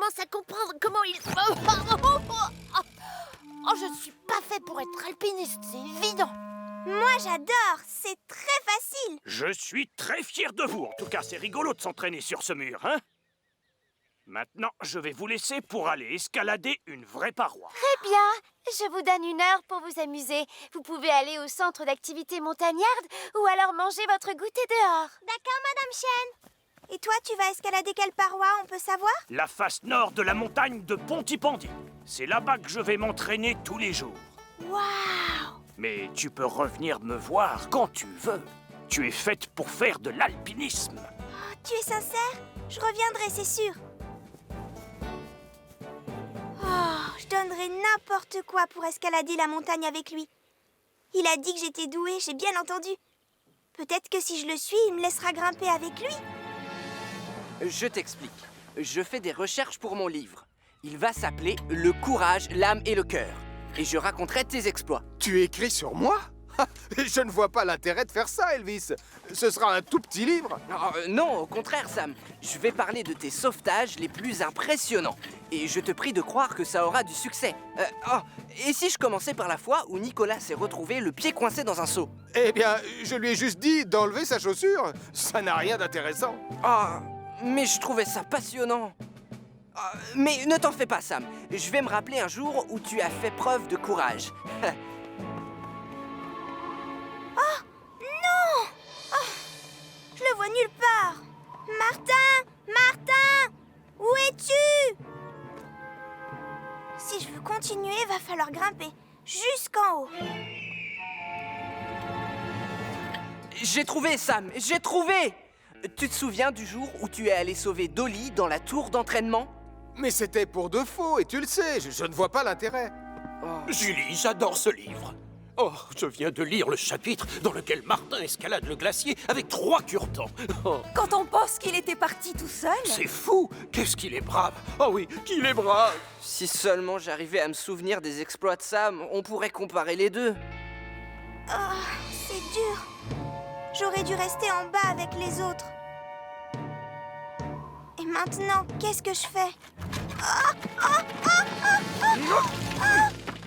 commence à comprendre comment il... Oh, je ne suis pas fait pour être alpiniste, c'est évident. Moi, j'adore. C'est très facile. Je suis très fier de vous. En tout cas, c'est rigolo de s'entraîner sur ce mur, hein? Maintenant, je vais vous laisser pour aller escalader une vraie paroi. Très bien. Je vous donne 1 heure pour vous amuser. Vous pouvez aller au centre d'activité montagnarde ou alors manger votre goûter dehors. D'accord, Madame Chen. Et toi, tu vas escalader quelle paroi, on peut savoir? La face nord de la montagne de Pontypandy. C'est là-bas que je vais m'entraîner tous les jours. Waouh! Mais tu peux revenir me voir quand tu veux. Tu es faite pour faire de l'alpinisme. Oh, tu es sincère? Je reviendrai, c'est sûr. Oh, je donnerais n'importe quoi pour escalader la montagne avec lui. Il a dit que j'étais douée, j'ai bien entendu. Peut-être que si je le suis, il me laissera grimper avec lui. Je t'explique. Je fais des recherches pour mon livre. Il va s'appeler « Le courage, l'âme et le cœur ». Et je raconterai tes exploits. Tu écris sur moi? Je ne vois pas l'intérêt de faire ça, Elvis. Ce sera un tout petit livre. Non, au contraire, Sam. Je vais parler de tes sauvetages les plus impressionnants. Et je te prie de croire que ça aura du succès. Et si je commençais par la fois où Nicolas s'est retrouvé le pied coincé dans un seau? Eh bien, je lui ai juste dit d'enlever sa chaussure. Ça n'a rien d'intéressant. Mais je trouvais ça passionnant. Mais ne t'en fais pas, Sam. Je vais me rappeler un jour où tu as fait preuve de courage. Je le vois nulle part. Martin! Martin! Où es-tu? Si je veux continuer, va falloir grimper jusqu'en haut. J'ai trouvé, Sam, j'ai trouvé! Tu te souviens du jour où tu es allé sauver Dolly dans la tour d'entraînement? Mais c'était pour de faux, et tu le sais, je ne vois pas l'intérêt. Julie, j'adore ce livre. Oh, je viens de lire le chapitre dans lequel Martin escalade le glacier avec 3 cure-dents. Oh, Quand on pense qu'il était parti tout seul... c'est fou! Qu'est-ce qu'il est brave! Oh oui, qu'il est brave! Si seulement j'arrivais à me souvenir des exploits de Sam, on pourrait comparer les deux. Oh, c'est dur. J'aurais dû rester en bas avec les autres. Et maintenant, qu'est-ce que je fais?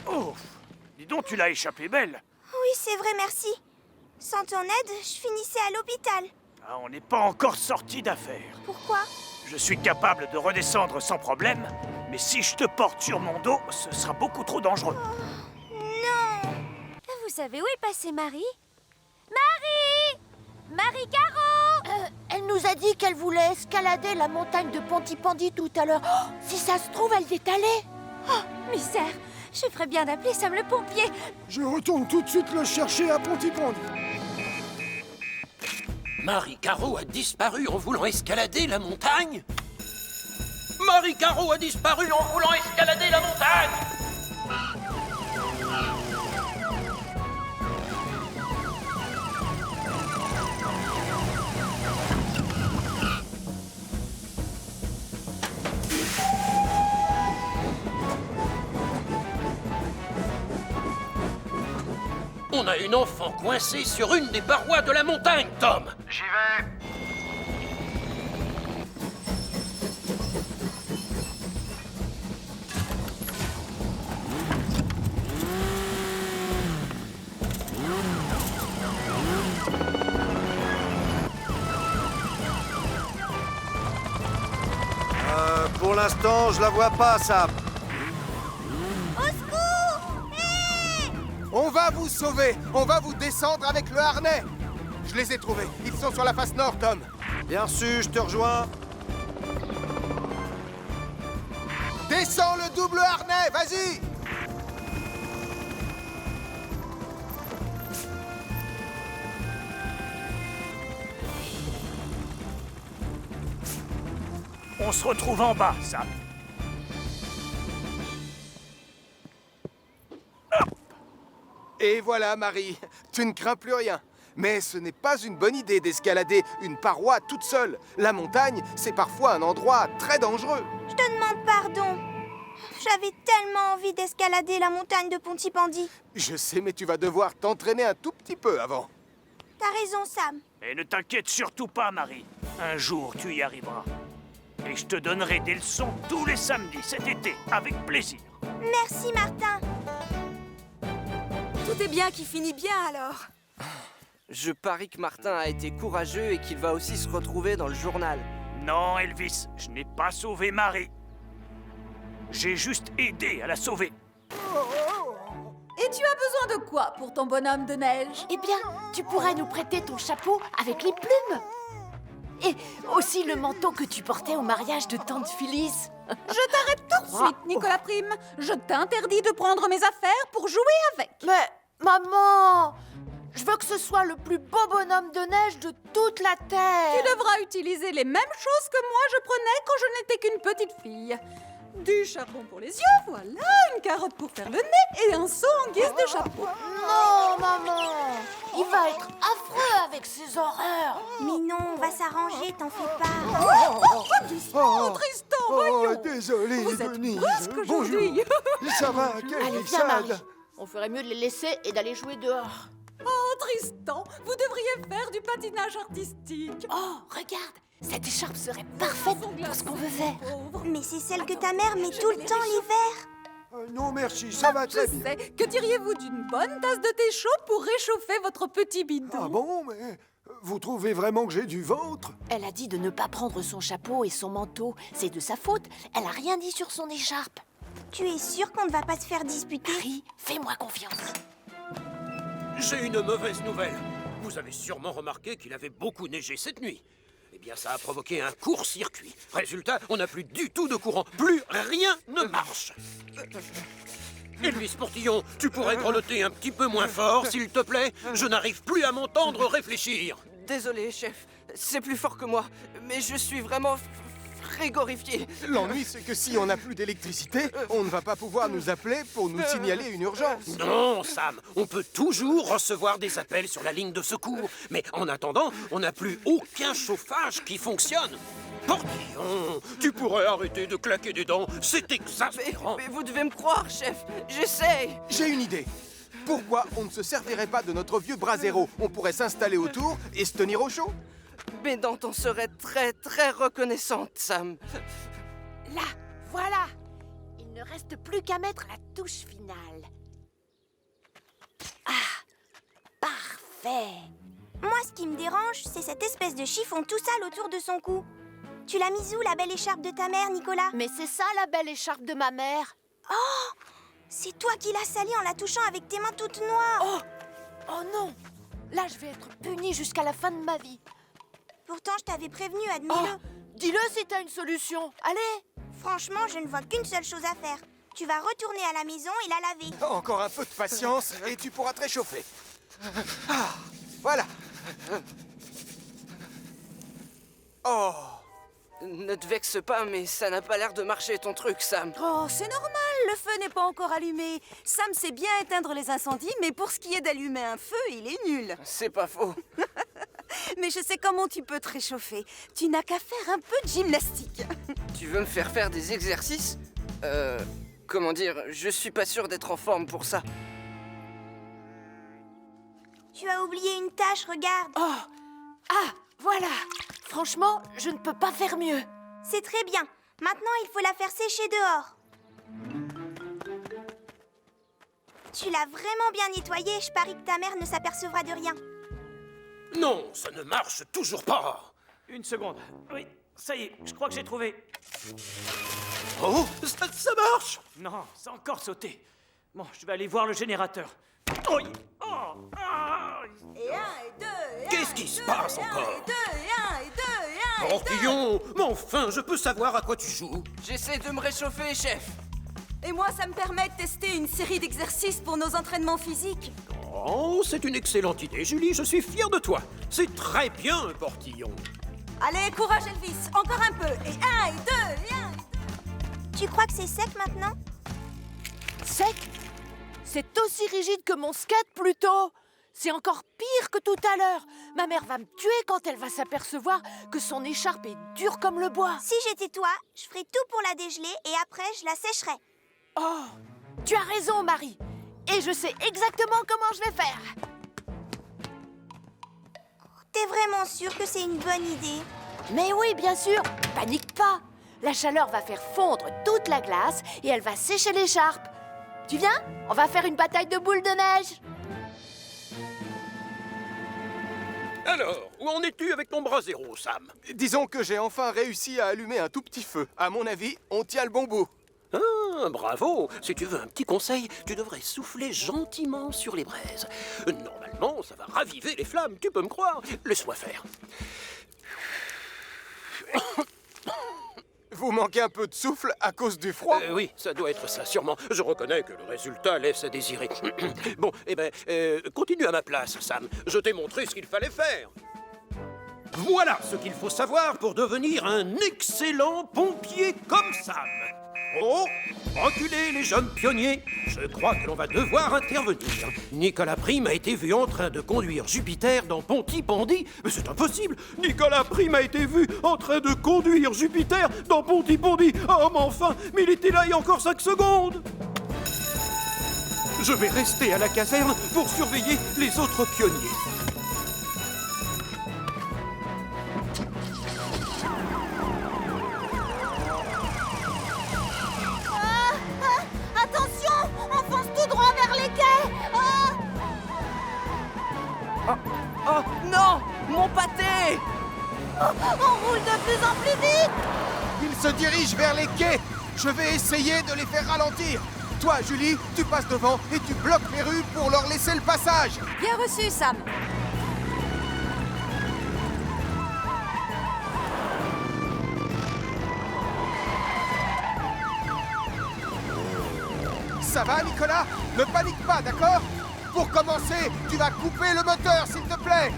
Oh! Dis donc, tu l'as échappé belle! Oui, c'est vrai, merci. Sans ton aide, je finissais à l'hôpital. Ah, on n'est pas encore sorti d'affaire. Pourquoi? Je suis capable de redescendre sans problème, mais si je te porte sur mon dos, ce sera beaucoup trop dangereux. Non! Vous savez où est passée Marie? Marie! Marie Caro! Elle nous a dit qu'elle voulait escalader la montagne de Pontypandy tout à l'heure. Oh, si ça se trouve, elle y est allée. Oh, misère! Je ferais bien d'appeler Sam le pompier. Je retourne tout de suite le chercher à Pontypandy. Marie Caro a disparu en voulant escalader la montagne? Marie Caro a disparu en voulant escalader la montagne! On a une enfant coincée sur une des parois de la montagne, Tom! J'y vais. Pour l'instant, je la vois pas, Sam. Au secours! Hé! On va vous sauver. On va vous descendre avec le harnais. Je les ai trouvés. Ils sont sur la face nord, Tom. Bien sûr, je te rejoins. Descends le double harnais, vas-y! On se retrouve en bas, Sam. Et voilà, Marie, tu ne crains plus rien. Mais ce n'est pas une bonne idée d'escalader une paroi toute seule. La montagne, c'est parfois un endroit très dangereux. Je te demande pardon. J'avais tellement envie d'escalader la montagne de Pontypandy. Je sais, mais tu vas devoir t'entraîner un tout petit peu avant. T'as raison, Sam. Et ne t'inquiète surtout pas, Marie. Un jour, tu y arriveras. Et je te donnerai des leçons tous les samedis cet été, avec plaisir. Merci, Martin. Tout est bien qui finit bien alors. Je parie que Martin a été courageux et qu'il va aussi se retrouver dans le journal. Non, Elvis, je n'ai pas sauvé Marie. J'ai juste aidé à la sauver. Et tu as besoin de quoi pour ton bonhomme de neige? Eh bien, tu pourrais nous prêter ton chapeau avec les plumes. Et aussi le manteau que tu portais au mariage de tante Phyllis. Je t'arrête tout de suite, Nicolas Prime. Je t'interdis de prendre mes affaires pour jouer avec. Mais, maman, je veux que ce soit le plus beau bonhomme de neige de toute la Terre. Tu devras utiliser les mêmes choses que moi je prenais quand je n'étais qu'une petite fille. Du charbon pour les yeux, voilà, une carotte pour faire le nez et un seau en guise de chapeau. Non, maman, il va être affreux avec ses horreurs. Mais non, on va s'arranger, t'en fais pas. Oh, Tristan, voyons. Désolé, Vous êtes Denise. brusque aujourd'hui. Ça va, quelle Allez, viens, Marie. glissade. On ferait mieux de les laisser et d'aller jouer dehors. Oh, Tristan, vous devriez faire du patinage artistique. Oh, regarde, cette écharpe serait parfaite pour ce qu'on veut faire. Pauvre. Mais c'est celle que ta mère met tout le temps l'hiver. Non, merci, ça va très Je bien. sais. Que diriez-vous d'une bonne tasse de thé chaud pour réchauffer votre petit bidon? Ah bon, mais vous trouvez vraiment que j'ai du ventre? Elle a dit de ne pas prendre son chapeau et son manteau. C'est de sa faute. Elle a rien dit sur son écharpe. Tu es sûr qu'on ne va pas se faire disputer? Harry, fais-moi confiance. J'ai une mauvaise nouvelle. Vous avez sûrement remarqué qu'il avait beaucoup neigé cette nuit. Eh bien, ça a provoqué un court-circuit. Résultat, on n'a plus du tout de courant. Plus rien ne marche. Elvis Portillon, tu pourrais grelotter un petit peu moins fort, s'il te plaît? Je n'arrive plus à m'entendre réfléchir. Désolé, chef. C'est plus fort que moi. Mais je suis vraiment frigorifié. L'ennui, c'est que si on n'a plus d'électricité, on ne va pas pouvoir nous appeler pour nous signaler une urgence. Non, Sam, on peut toujours recevoir des appels sur la ligne de secours. Mais en attendant, on n'a plus aucun chauffage qui fonctionne. Portillon, tu pourrais arrêter de claquer des dents, c'est exaspérant. Mais vous devez me croire, chef. J'essaye. J'ai une idée. Pourquoi on ne se servirait pas de notre vieux brasero? On pourrait s'installer autour et se tenir au chaud. Mes dents t'en seraient très, très reconnaissantes, Sam. Là, voilà. Il ne reste plus qu'à mettre la touche finale. Ah, parfait. Moi, ce qui me dérange, c'est cette espèce de chiffon tout sale autour de son cou. Tu l'as mise où, la belle écharpe de ta mère, Nicolas? Mais c'est ça la belle écharpe de ma mère. C'est toi qui l'as salie en la touchant avec tes mains toutes noires. Oh non. Là, je vais être punie jusqu'à la fin de ma vie. Pourtant, je t'avais prévenu, admets-le. Dis-le si t'as une solution. Allez. Franchement, je ne vois qu'une seule chose à faire. Tu vas retourner à la maison et la laver. Encore un peu de patience et tu pourras te réchauffer. Ah, voilà. Oh, Ne te vexe pas, mais ça n'a pas l'air de marcher ton truc, Sam. Oh, c'est normal, le feu n'est pas encore allumé. Sam sait bien éteindre les incendies, mais pour ce qui est d'allumer un feu, il est nul. C'est pas faux. Mais je sais comment tu peux te réchauffer. Tu n'as qu'à faire un peu de gymnastique. Tu veux me faire faire des exercices? Comment dire, je suis pas sûr d'être en forme pour ça. Tu as oublié une tâche, regarde. Ah, voilà. Franchement, je ne peux pas faire mieux. C'est très bien. Maintenant, il faut la faire sécher dehors. Tu l'as vraiment bien nettoyée. Je parie que ta mère ne s'apercevra de rien. Non, ça ne marche toujours pas. Une seconde. Oui, ça y est, je crois que j'ai trouvé. Oh, ça marche. Non, ça a encore sauté. Bon, je vais aller voir le générateur. Oh, Et 1, et 2, et Qu'est-ce qui se passe encore? et 2, et 1, et 2, et 1, Portillon, mais enfin, je peux savoir à quoi tu joues? J'essaie de me réchauffer, chef. Et moi, ça me permet de tester une série d'exercices pour nos entraînements physiques. Oh, c'est une excellente idée, Julie, je suis fier de toi. C'est très bien, Portillon. Allez, courage Elvis, encore un peu. Et 1, et 2, et 1, et 2. Tu crois que c'est sec maintenant? Sec? C'est aussi rigide que mon skate plutôt. C'est encore pire que tout à l'heure. Ma mère va me tuer quand elle va s'apercevoir que son écharpe est dure comme le bois. Si j'étais toi, je ferais tout pour la dégeler et après, je la sécherais. Oh, tu as raison, Marie. Et je sais exactement comment je vais faire. T'es vraiment sûre que c'est une bonne idée? Mais oui, bien sûr. Panique pas. La chaleur va faire fondre toute la glace et elle va sécher l'écharpe. Tu viens? On va faire une bataille de boules de neige. Alors, où en es-tu avec ton bras zéro, Sam? Disons que j'ai enfin réussi à allumer un tout petit feu. À mon avis, on tient le bon bout. Ah, bravo! Si tu veux un petit conseil, tu devrais souffler gentiment sur les braises. Normalement, ça va raviver les flammes, tu peux me croire. Laisse-moi faire. Vous manquez un peu de souffle à cause du froid? Oui, ça doit être ça, sûrement. Je reconnais que le résultat laisse à désirer. Bon, continue à ma place, Sam. Je t'ai montré ce qu'il fallait faire. Voilà ce qu'il faut savoir pour devenir un excellent pompier comme Sam. Oh, reculez les jeunes pionniers. Je crois que l'on va devoir intervenir. Nicolas Prime a été vu en train de conduire Jupiter dans Pontypandy. Mais c'est impossible. Nicolas Prime a été vu en train de conduire Jupiter dans Pontypandy. Oh, mais enfin, mais il était là il y a encore 5 secondes. Je vais rester à la caserne pour surveiller les autres pionniers. Attention, on fonce tout droit vers les quais. Oh non! Mon pâté! On roule de plus en plus vite. Ils se dirigent vers les quais. Je vais essayer de les faire ralentir. Toi, Julie, tu passes devant et tu bloques les rues pour leur laisser le passage. Bien reçu, Sam. Ça va, Nicolas? Ne panique pas, d'accord? Pour commencer, tu vas couper le moteur, s'il te plaît.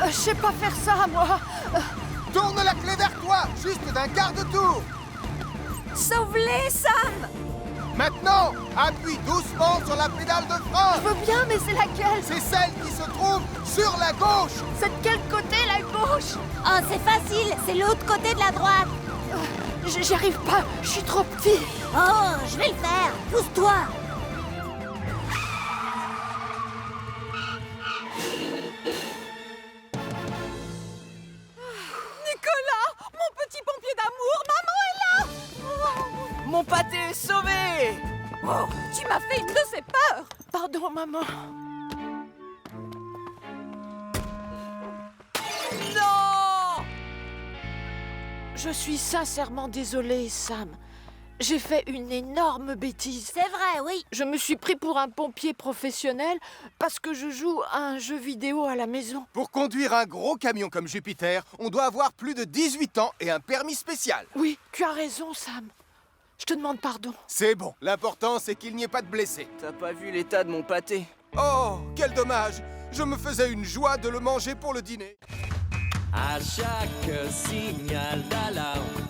Je sais pas faire ça, moi. Tourne la clé vers toi, juste d'un quart de tour. Sauve-les, Sam. Maintenant, appuie doucement sur la pédale de frein. Je veux bien, mais c'est laquelle? C'est celle qui se trouve sur la gauche. C'est de quel côté, la gauche? Oh, c'est facile, c'est l'autre côté de la droite. J'y arrive pas, je suis trop petit. Oh, je vais le faire. Pousse-toi. Nicolas, mon petit pompier d'amour, maman est là. Mon pâté est sauvé! Oh, tu m'as fait une de ces peurs. Pardon, maman. Non! Je suis sincèrement désolée, Sam. J'ai fait une énorme bêtise. C'est vrai, oui. Je me suis pris pour un pompier professionnel parce que je joue à un jeu vidéo à la maison. Pour conduire un gros camion comme Jupiter, on doit avoir plus de 18 ans et un permis spécial. Oui, tu as raison, Sam. Je te demande pardon. C'est bon, l'important c'est qu'il n'y ait pas de blessés. T'as pas vu l'état de mon pâté? Oh, quel dommage! Je me faisais une joie de le manger pour le dîner. À chaque signal d'alarme,